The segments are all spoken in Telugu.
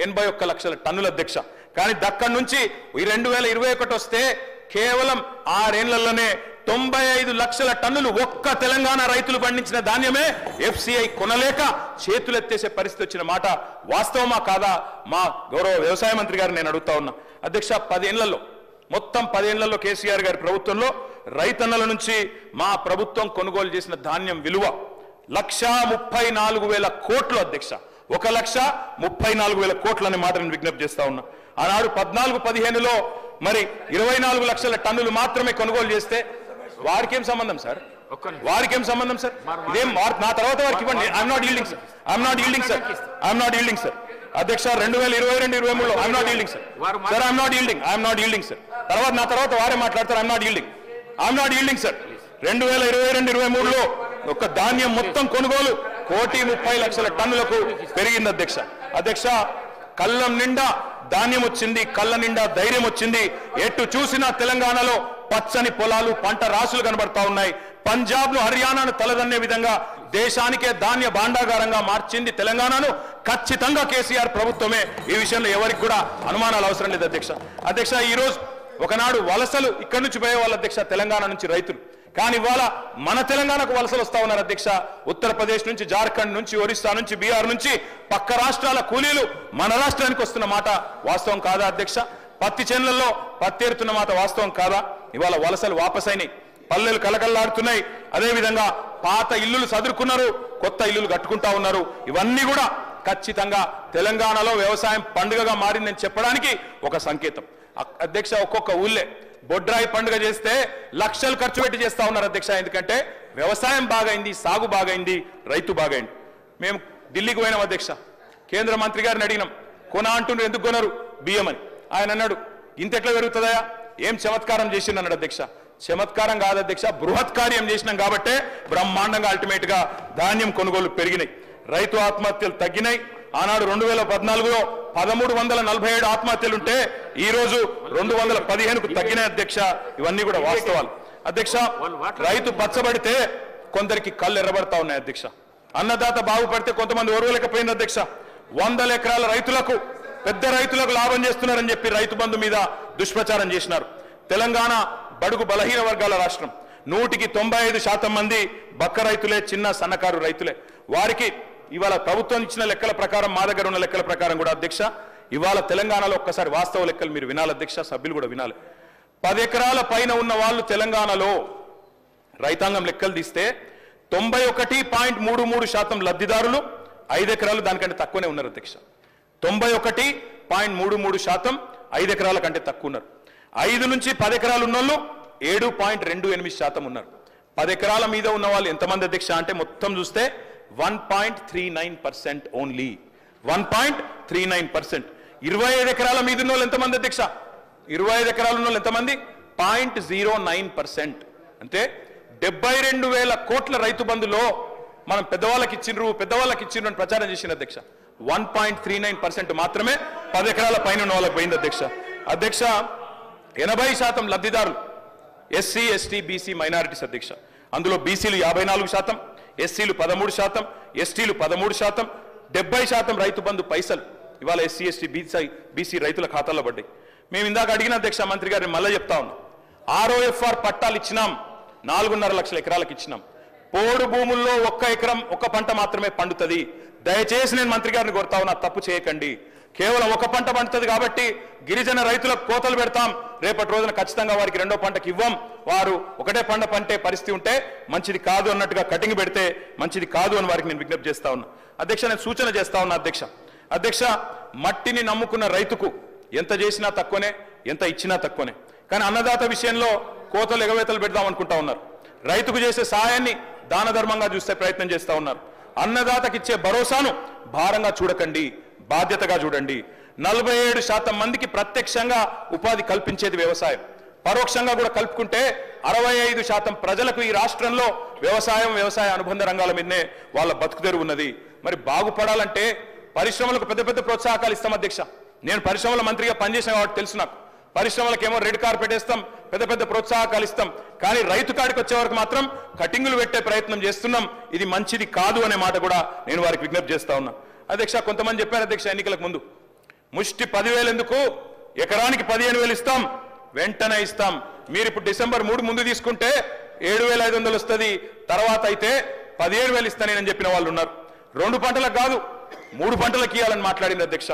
81 లక్షల టన్నుల అధ్యక్ష. కానీ దక్కడి నుంచి 2021 వస్తే కేవలం 6 ఏళ్లలోనే 95 లక్షల టన్నులు ఒక్క తెలంగాణ రైతులు పండించిన ధాన్యమే FCI కొనలేక చేతులెత్తేసే పరిస్థితి వచ్చిన మాట వాస్తవమా కాదా? మా గౌరవ వ్యవసాయ మంత్రి గారు నేను అడుగుతా ఉన్నా. అధ్యక్ష, 10 ఏళ్లలో మొత్తం 10 ఏళ్లలో కేసీఆర్ గారి ప్రభుత్వంలో రైతన్నల నుంచి మా ప్రభుత్వం కొనుగోలు చేసిన ధాన్యం విలువ 1,34,000 కోట్లు అధ్యక్ష. 1,34,000 కోట్లు అనే మాట నేను విజ్ఞప్తి చేస్తా ఉన్నా. ఆనాడు 14-15లో మరి 24 లక్షల టన్నులు మాత్రమే కొనుగోలు చేస్తే వారికేం సంబంధం సార్? వారికేం సంబంధం సార్? ఇదేం నా తర్వాత వారికి ఇవ్వండి. I'm not yielding sir. అధ్యక్ష 2022-23లో ఐఎమ్ నాట్ ఈల్డింగ్ సార్. నా తర్వాత వారే మాట్లాడతారు. I'm not yielding sir. 2022-23లో ఒక ధాన్యం మొత్తం కొనుగోలు 1,30,00,000 టన్నులకు పెరిగింది అధ్యక్ష. కళ్ళం నిండా ధాన్యం వచ్చింది, కళ్ళ నిండా ధైర్యం వచ్చింది. ఎటు చూసినా తెలంగాణలో పచ్చని పొలాలు, పంట రాసులు కనబడతా ఉన్నాయి. పంజాబ్ ను, హర్యానాను తలదన్నే విధంగా దేశానికే ధాన్య భాండాగారంగా మార్చింది తెలంగాణను ఖచ్చితంగా కేసీఆర్ ప్రభుత్వమే. ఈ విషయంలో ఎవరికి కూడా అనుమానాలు అవసరం లేదు అధ్యక్ష. ఈ రోజు ఒకనాడు వలసలు ఇక్కడి నుంచి పోయే వాళ్ళ అధ్యక్ష తెలంగాణ నుంచి రైతులు, కానీ ఇవాళ మన తెలంగాణకు వలసలు వస్తా ఉన్నారు అధ్యక్ష. ఉత్తరప్రదేశ్ నుంచి, జార్ఖండ్ నుంచి, ఒరిస్సా నుంచి, బీహార్ నుంచి పక్క రాష్ట్రాల కూలీలు మన రాష్ట్రానికి వస్తున్న మాట వాస్తవం కాదా అధ్యక్ష? పత్తి చేనులలో పత్తి ఏరుతున్న మాట వాస్తవం కాదా? ఇవాళ వలసలు వాపసైనాయి, పల్లెలు కలకల్లాడుతున్నాయి. అదేవిధంగా పాత ఇల్లులు సదురుకున్నారు, కొత్త ఇల్లులు కట్టుకుంటా ఉన్నారు. ఇవన్నీ కూడా ఖచ్చితంగా తెలంగాణలో వ్యవసాయం పండుగగా మారిందని చెప్పడానికి ఒక సంకేతం అధ్యక్ష. ఒక్కొక్క ఊళ్ళే బొడ్రాయి పండుగ చేస్తే లక్షలు ఖర్చు పెట్టి చేస్తా ఉన్నారు అధ్యక్ష. ఎందుకంటే వ్యవసాయం బాగైంది, సాగు బాగైంది, రైతు బాగైంది. మేము ఢిల్లీకి పోయినాం అధ్యక్ష. కేంద్ర మంత్రి గారిని అడిగినాం, కొన అంటుండ్రు, ఎందుకు కొనరు బియ్యం అని. ఆయన అన్నాడు, ఇంత ఎట్లా పెరుగుతుందా, ఏం చమత్కారం చేసింది అన్నాడు అధ్యక్ష. చమత్కారం కాదు అధ్యక్ష, బృహత్ కార్యం చేసినాం కాబట్టే బ్రహ్మాండంగా అల్టిమేట్ గా ధాన్యం కొనుగోలు పెరిగినాయి, రైతు ఆత్మహత్యలు తగ్గినాయి. ఆనాడు 2014లో 1347 ఆత్మహత్యలుంటే ఈ రోజు 215కు తగ్గినాయి అధ్యక్ష. ఇవన్నీ కూడా వాస్తవాలు అధ్యక్ష. రైతు పచ్చబడితే కొందరికి కళ్ళు ఎర్రబడతా ఉన్నాయి అధ్యక్ష. అన్నదాత బాగుపడితే కొంతమంది ఓర్వలేకపోయింది అధ్యక్ష. 100 ఎకరాల రైతులకు, పెద్ద రైతులకు లాభం చేస్తున్నారని చెప్పి రైతు బంధు మీద దుష్ప్రచారం చేసినారు. తెలంగాణ బడుగు బలహీన వర్గాల రాష్ట్రం. 100కి 95% మంది బక్క రైతులే, చిన్న సన్నకారు రైతులే. వారికి ఇవాళ ప్రభుత్వం ఇచ్చిన లెక్కల ప్రకారం, మా దగ్గర ఉన్న లెక్కల ప్రకారం కూడా అధ్యక్ష, ఇవాళ తెలంగాణలో ఒక్కసారి వాస్తవ లెక్కలు మీరు వినాలి అధ్యక్ష, సభ్యులు కూడా వినాలి. 10 ఎకరాల పైన ఉన్న వాళ్ళు తెలంగాణలో రైతాంగం లెక్కలు తీస్తే 91.33% లబ్ధిదారులు 5 ఎకరాలు దానికంటే తక్కువనే ఉన్నారు అధ్యక్ష. 91.33% 5 ఎకరాల కంటే తక్కువ ఉన్నారు. 5 నుంచి 10 ఎకరాలు ఉన్న వాళ్ళు 7.28% ఉన్నారు. 10 ఎకరాల మీద ఉన్న వాళ్ళు ఎంతమంది అధ్యక్ష అంటే మొత్తం చూస్తే 1.39% ఓన్లీ, 1.39%. 25 ఎకరాల మీద ఉన్న వాళ్ళు ఎంతమంది అధ్యక్ష? 25 ఎకరాలు ఉన్న వాళ్ళు ఎంతమంది? 0.09%. అంటే 72,000 కోట్ల రైతు బంధులో మనం పెద్దవాళ్ళకి ఇచ్చిండ్రు అని ప్రచారం చేసిన అధ్యక్ష. 1.39% మాత్రమే 10 ఎకరాల పైన ఉన్న వాళ్ళకి పోయింది అధ్యక్ష. 80% లబ్ధిదారులు ఎస్సీ, ఎస్టీ, బీసీ, మైనారిటీస్ అధ్యక్ష. అందులో బీసీలు 54%, ఎస్సీలు 13%, ఎస్టీలు 13%, 70% రైతు బంధు పైసలు ఇవాళ ఎస్సీ, ఎస్టీ, బీసీ రైతుల ఖాతాల్లో పడ్డాయి. మేము ఇందాక అడిగిన అధ్యక్ష మంత్రి గారిని మళ్ళీ చెప్తా ఉన్నాం. ROFR పట్టాలు ఇచ్చినాం, 4.5 లక్షల ఎకరాలకు ఇచ్చినాం. పోడు భూముల్లో 1 ఎకరం 1 పంట మాత్రమే పండుతుంది. దయచేసి నేను మంత్రి గారిని కోరుతా ఉన్నా, తప్పు చేయకండి. కేవలం 1 పంట పండుతుంది కాబట్టి గిరిజన రైతులకు కోతలు పెడతాం, రేపటి రోజున ఖచ్చితంగా వారికి 2వ పంటకి ఇవ్వం, వారు 1 పంట పంటే పరిస్థితి ఉంటే మంచిది కాదు అన్నట్టుగా కటింగ్ పెడితే మంచిది కాదు అని వారికి నేను విజ్ఞప్తి చేస్తా ఉన్నా అధ్యక్ష. నేను సూచన చేస్తా ఉన్నా అధ్యక్ష, మట్టిని నమ్ముకున్న రైతుకు ఎంత చేసినా తక్కువనే, ఎంత ఇచ్చినా తక్కువనే. కానీ అన్నదాత విషయంలో కోతలు ఎగవేతలు పెడదాం అనుకుంటా ఉన్నారు. రైతుకు చేసే సహాయాన్ని దాన ధర్మంగా చూస్తే ప్రయత్నం చేస్తా ఉన్నారు. అన్నదాతకి ఇచ్చే భరోసాను భారంగా చూడకండి, బాధ్యతగా చూడండి. 47% మందికి ప్రత్యక్షంగా ఉపాధి కల్పించేది వ్యవసాయం. పరోక్షంగా కూడా కలుపుకుంటే 65% ప్రజలకు ఈ రాష్ట్రంలో వ్యవసాయ అనుబంధ రంగాల మీదనే వాళ్ళ బతుకుదెరువు ఉన్నది. మరి బాగుపడాలంటే పరిశ్రమలకు పెద్ద పెద్ద ప్రోత్సాహకాలు ఇస్తాం అధ్యక్ష. నేను పరిశ్రమల మంత్రిగా పనిచేసిన కాబట్టి తెలుసు నాకు. పరిశ్రమలకేమో రెడ్ కార్పెట్ వేస్తాం, పెద్ద పెద్ద ప్రోత్సాహకాలు ఇస్తాం, కానీ రైతు కాడికి వచ్చే వరకు మాత్రం కటింగులు పెట్టే ప్రయత్నం చేస్తున్నాం. ఇది మంచిది కాదు అనే మాట కూడా నేను వారికి విజ్ఞప్తి చేస్తా ఉన్నా అధ్యక్ష. కొంతమంది చెప్పారు అధ్యక్ష, ఎన్నికలకు ముందు ముష్టి 10,000 ఎందుకు, ఎకరానికి 15,000 ఇస్తాం, వెంటనే ఇస్తాం. మీరు ఇప్పుడు డిసెంబర్ 3 ముందు తీసుకుంటే 7,500 వస్తుంది, తర్వాత అయితే 17,000 ఇస్తానని చెప్పిన వాళ్ళు ఉన్నారు. 2 పంటలకు కాదు 3 పంటలకు ఇవ్వాలని మాట్లాడింది అధ్యక్ష.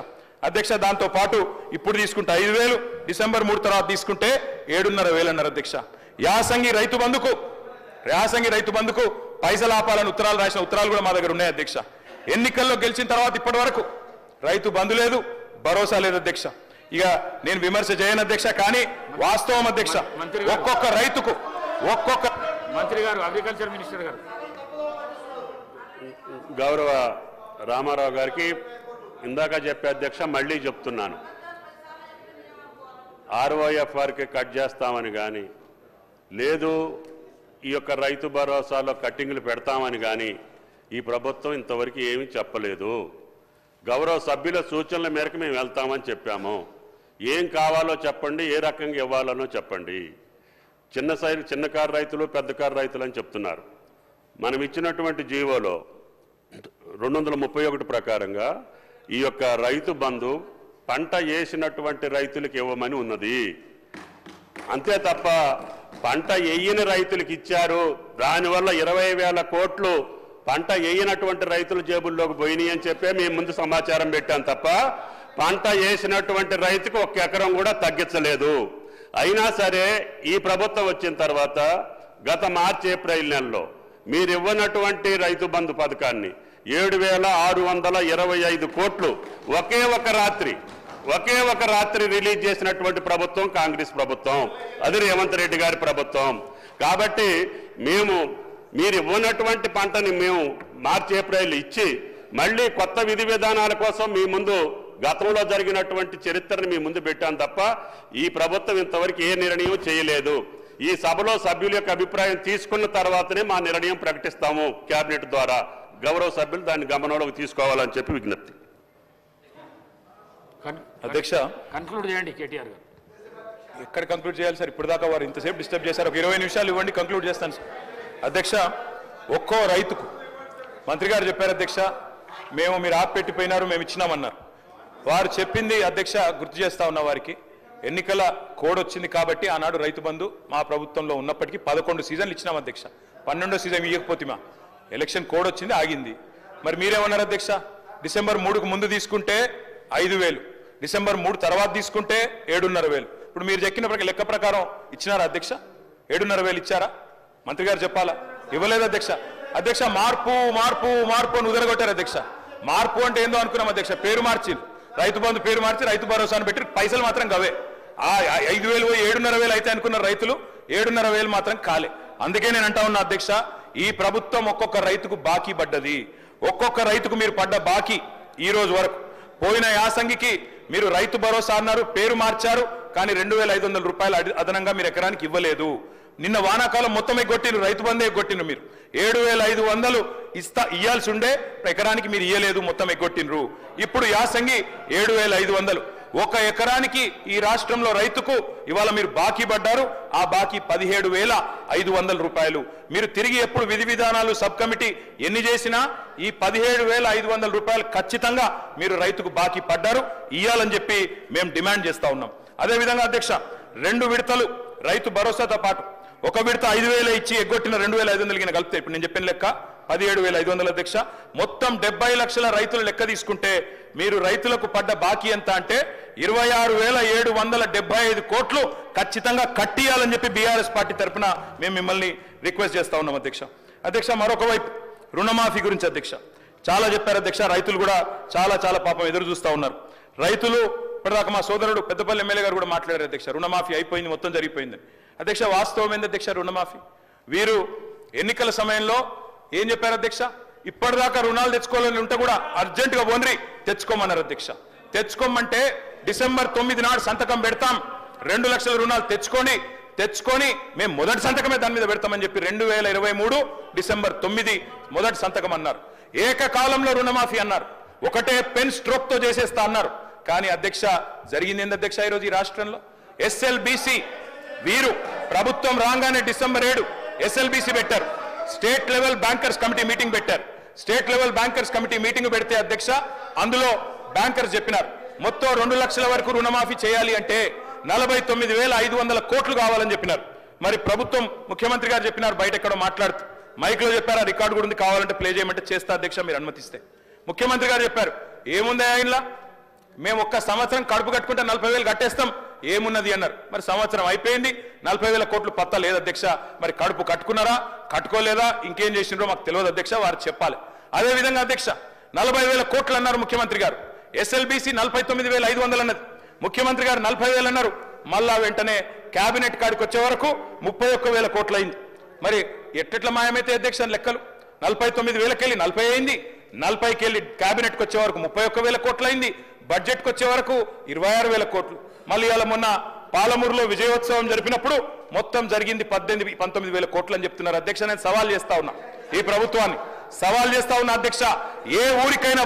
దాంతో పాటు ఇప్పుడు తీసుకుంటే 5,000, డిసెంబర్ 3 తర్వాత తీసుకుంటే 7,500 అన్నారు అధ్యక్ష. యాసంగి రైతు బంధుకు పైసలు ఆపాలని ఉత్తరాలు రాసిన ఉత్తరాలు కూడా మా దగ్గర ఉన్నాయి అధ్యక్ష. ఎన్నికల్లో గెలిచిన తర్వాత ఇప్పటి వరకు రైతు బంధు లేదు, భరోసా లేదు అధ్యక్ష. ఇక నేను విమర్శ చేయను అధ్యక్ష, కానీ వాస్తవం అధ్యక్ష, ఒక్కొక్క రైతుకు మంత్రి గారు, అగ్రికల్చర్ మినిస్టర్ గారు, గౌరవ రామారావు గారికి ఇందాక చెప్పే అధ్యక్ష, మళ్ళీ చెప్తున్నాను, ROFRకి కట్ చేస్తామని కానీ, లేదు ఈ యొక్క రైతు భరోసాలో కట్టింగ్లు పెడతామని కానీ ఈ ప్రభుత్వం ఇంతవరకు ఏమీ చెప్పలేదు. గౌరవ సభ్యుల సూచనల మేరకు మేము వెళ్తామని చెప్పాము. ఏం కావాలో చెప్పండి, ఏ రకంగా ఇవ్వాలనో చెప్పండి. చిన్న కారు రైతులు, పెద్ద కారు రైతులు అని చెప్తున్నారు. మనం ఇచ్చినటువంటి జీవోలో 231 ప్రకారంగా ఈ యొక్క రైతు బంధు పంట వేసినటువంటి రైతులకు ఇవ్వమని ఉన్నది. అంతే తప్ప పంట వేయని రైతులకు ఇచ్చారు, దానివల్ల 20,000 కోట్లు పంట వేయనటువంటి రైతుల జేబుల్లోకి పోయినాయి అని చెప్పే మేము ముందు సమాచారం పెట్టాం తప్ప పంట వేసినటువంటి రైతుకు 1 ఎకరం కూడా తగ్గించలేదు. అయినా సరే ఈ ప్రభుత్వం వచ్చిన తర్వాత గత మార్చి ఏప్రిల్ నెలలో మీరు ఇవ్వనటువంటి రైతు బంధు పథకాన్ని 7,625 కోట్లు ఒకే ఒక రాత్రి రిలీజ్ చేసినటువంటి ప్రభుత్వం కాంగ్రెస్ ప్రభుత్వం, అది రేవంత్ రెడ్డి గారి ప్రభుత్వం. కాబట్టి మీరు ఇవ్వనటువంటి పంటని మేము మార్చి ఏప్రిల్ ఇచ్చి మళ్ళీ కొత్త విధి విధానాల కోసం మీ ముందు గతంలో జరిగినటువంటి చరిత్రను మీ ముందు పెట్టాం తప్ప ఈ ప్రభుత్వం ఇంతవరకు ఏ నిర్ణయం చేయలేదు. ఈ సభలో సభ్యుల యొక్క అభిప్రాయం తీసుకున్న తర్వాతనే మా నిర్ణయం ప్రకటిస్తాము కేబినెట్ ద్వారా. గౌరవ సభ్యులు దాన్ని గమనంలోకి తీసుకోవాలని చెప్పి విజ్ఞప్తి. అధ్యక్ష, కన్క్లూడ్ చేయండి కేటీఆర్ గారు. ఎక్కడ కంక్లూడ్ చేయాలి సార్? ఇప్పుడు దాకా వారు ఇంతసేపు డిస్టర్బ్ చేశారు. ఒక 20 నిమిషాలు ఇవ్వండి, కంక్లూడ్ చేస్తాను సార్. అధ్యక్ష, ఒక్కో రైతుకు మంత్రి గారు చెప్పారు అధ్యక్ష, మీరు ఆపెట్టిపోయినారు, మేము ఇచ్చినామన్నారు. వారు చెప్పింది అధ్యక్ష గుర్తు చేస్తా ఉన్న వారికి, ఎన్నికల కోడ్ వచ్చింది కాబట్టి ఆనాడు రైతు బంధు మా ప్రభుత్వంలో ఉన్నప్పటికీ 11 సీజన్లు ఇచ్చినాం అధ్యక్ష. 12వ సీజన్ ఇవ్వకపోతే ఎలక్షన్ కోడ్ వచ్చింది, ఆగింది. మరి మీరేమన్నారు అధ్యక్ష? డిసెంబర్ 3కు ముందు తీసుకుంటే 5,000, డిసెంబర్ 3 తర్వాత తీసుకుంటే 7,500. ఇప్పుడు మీరు చెక్కిన లెక్క ప్రకారం ఇచ్చినారా అధ్యక్ష? 7,500 ఇచ్చారా? మంత్రి గారు చెప్పాలా? ఇవ్వలేదు అధ్యక్ష. మార్పు అని ఉదరగొట్టారు అధ్యక్ష. మార్పు అంటే ఏందో అనుకున్నాం అధ్యక్ష. పేరు మార్చి రైతు బంధు పేరు మార్చి రైతు భరోసాను పెట్టి పైసలు మాత్రం గవే. 5,000 7,500 అయితే అనుకున్న రైతులు 7,500 మాత్రం కాలే. అందుకే నేను అంటా ఉన్నా అధ్యక్ష, ఈ ప్రభుత్వం ఒక్కొక్క రైతుకు బాకీ పడ్డది. ఒక్కొక్క రైతుకు మీరు పడ్డ బాకీ ఈ రోజు వరకు, పోయిన యాసంగికి మీరు రైతు భరోసా అన్నారు, పేరు మార్చారు, కానీ 2,500 రూపాయలు అదనంగా మీరు ఎకరానికి ఇవ్వలేదు. నిన్న వానాకాలం మొత్తం ఎగ్గొట్టిను, రైతు బంధు ఎగ్గొట్టిను. మీరు 7,500 ఇయ్యాల్సి ఉండే ఎకరానికి మీరు ఇయ్యలేదు, మొత్తం ఎగ్గొట్టినరు. ఇప్పుడు యాసంగి 7,500. ఒక ఎకరానికి ఈ రాష్ట్రంలో రైతుకు ఇవాళ మీరు బాకీ పడ్డారు. ఆ బాకీ 17,500 రూపాయలు. మీరు తిరిగి ఎప్పుడు విధి విధానాలు సబ్ కమిటీ ఎన్ని చేసినా ఈ 17,500 రూపాయలు ఖచ్చితంగా మీరు రైతుకు బాకీ పడ్డారు, ఇయ్యాలని చెప్పి మేము డిమాండ్ చేస్తా ఉన్నాం. అదేవిధంగా అధ్యక్ష, 2 విడతలు రైతు భరోసాతో పాటు ఒక విడత 5,000 ఇచ్చి ఎగ్గొట్టిన 2,500 కలిపితే ఇప్పుడు నేను చెప్పిన లెక్క 17,500 అధ్యక్ష. మొత్తం 70 లక్షల రైతుల లెక్క తీసుకుంటే మీరు రైతులకు పడ్డ బాకీ ఎంత అంటే 26,775 కోట్లు ఖచ్చితంగా కట్టియాలని చెప్పి బీఆర్ఎస్ పార్టీ తరఫున మేము మిమ్మల్ని రిక్వెస్ట్ చేస్తా ఉన్నాం అధ్యక్ష. మరొక వైపు రుణమాఫీ గురించి అధ్యక్ష చాలా చెప్పారు అధ్యక్ష. రైతులు కూడా చాలా పాపం ఎదురు చూస్తా ఉన్నారు. రైతులు ఇప్పటిదాకా మా సోదరుడు పెద్దపల్లి ఎమ్మెల్యే గారు కూడా మాట్లాడారు అధ్యక్ష, రుణమాఫీ అయిపోయింది, మొత్తం జరిగిపోయింది అధ్యక్ష. వాస్తవం ఏంది అధ్యక్ష? రుణమాఫీ వీరు ఎన్నికల సమయంలో ఏం చెప్పారు అధ్యక్ష? ఇప్పటిదాకా రుణాలు తెచ్చుకోవాలని ఉంటే కూడా అర్జెంటుగా ఓన్రి తెచ్చుకోమన్నారు అధ్యక్ష. తెచ్చుకోమంటే డిసెంబర్ 9 నాడు సంతకం పెడతాం, 2 లక్షల రుణాలు తెచ్చుకొని మేము మొదటి సంతకమే దాని మీద పెడతామని చెప్పి 2023 డిసెంబర్ 9 మొదటి సంతకం అన్నారు. ఏకకాలంలో రుణమాఫీ అన్నారు, ఒకటే పెన్ స్ట్రోక్ తో చేసేస్తా అన్నారు. కానీ అధ్యక్ష జరిగింది ఏంది అధ్యక్ష? ఈరోజు ఈ రాష్ట్రంలో SLBC వీరు ప్రభుత్వం రాగానే డిసెంబర్ 7 SLBC పెట్టారు, state level bankers committee meeting పెట్టారు. State level bankers committee meeting పెడితే అధ్యక్ష అందులో బ్యాంకర్స్ చెప్పినారు మొత్తం 2 లక్షల వరకు రుణమాఫీ చేయాలి అంటే 49,500 కోట్లు కావాలని చెప్పినారు. మరి ప్రభుత్వం ముఖ్యమంత్రి గారు చెప్పినారు, బయట ఎక్కడో మాట్లాడుతూ మైక్లో చెప్పారు, ఆ రికార్డు కూడా ఉంది, కావాలంటే ప్లే చేయమంటే చేస్తా అధ్యక్ష మీరు అనుమతిస్తే. ముఖ్యమంత్రి గారు చెప్పారు, ఏముంది ఆయనలా, మేము ఒక్క సంవత్సరం కడుపు కట్టుకుంటే 40,000 కట్టేస్తాం, ఏమున్నది అన్నారు. మరి సంవత్సరం అయిపోయింది, 40,000 కోట్లు పత్తా లేదు అధ్యక్ష. మరి కడుపు కట్టుకున్నారా, కట్టుకోలేదా, ఇంకేం చేసినారో మాకు తెలియదు అధ్యక్ష, వారు చెప్పాలి. అదేవిధంగా అధ్యక్ష 40,000 కోట్లు అన్నారు ముఖ్యమంత్రి గారు, ఎస్ఎల్బీసీ 49,500 అన్నది, ముఖ్యమంత్రి గారు 40,000 అన్నారు. మళ్ళా వెంటనే కేబినెట్ కాడికి వచ్చే వరకు 31,000 కోట్లు అయింది. మరి ఎట్లా మాయమైతే అధ్యక్ష లెక్కలు, 49,000కి వెళ్ళి 40 అయింది, 40కి వెళ్ళి కేబినెట్కి వచ్చే వరకు 31,000 కోట్లు అయింది, బడ్జెట్కి వచ్చే వరకు 26,000 కోట్లు. మళ్ళీ ఇవాళ మొన్న పాలమూరులో విజయోత్సవం జరిపినప్పుడు మొత్తం జరిగింది 19,000 కోట్లు అని చెప్తున్నారు అధ్యక్ష. నేను సవాల్ చేస్తా ఉన్నా, ఈ ప్రభుత్వాన్ని సవాల్ చేస్తా ఉన్నా అధ్యక్ష, ఏ ఊరికైనా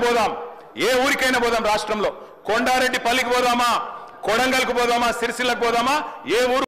పోదాం రాష్ట్రంలో, కొండారెడ్డి పల్లికి పోదామా, కొడంగల్కి పోదామా, సిరిసిల్లకు పోదామా, ఏ ఊరు